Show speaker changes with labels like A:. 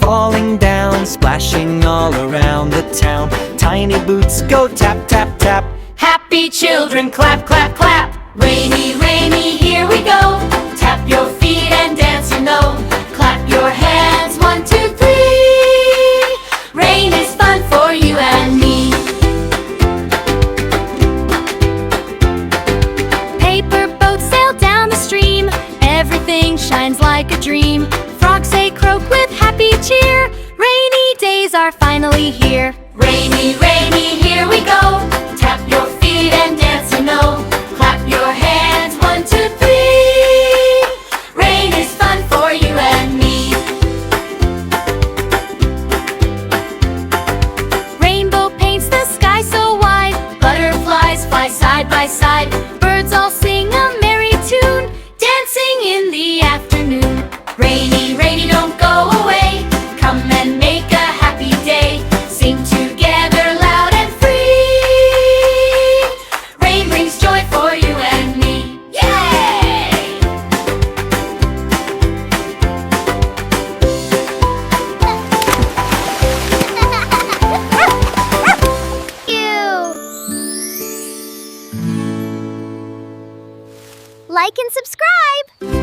A: falling down, splashing all around the town. Tiny boots go tap, tap, tap.
B: Happy children clap, clap, clap. Rainy, rainy, here we go. Tap your feet and dance, you know. Clap your hands, 1, 2, 3. Rain is fun for you and me. Paper boats sail down the stream. Everything shines like a dream. Frogs say croak with happy cheer. Rainy days are finally here. Rainy, rainy, here we go. Tap your feet and dance, you know. Clap your hands, 1, 2, 3. Rain is fun for you and me. Rainbow paints the sky so wide. Butterflies fly side by side. Birds all sing a merry tune, dancing in the afternoon. Rainy, rainy, don't go away. Come and make a happy day. Sing together loud and free. Rain brings joy for you and me. Yay!
C: Ew! Like and subscribe!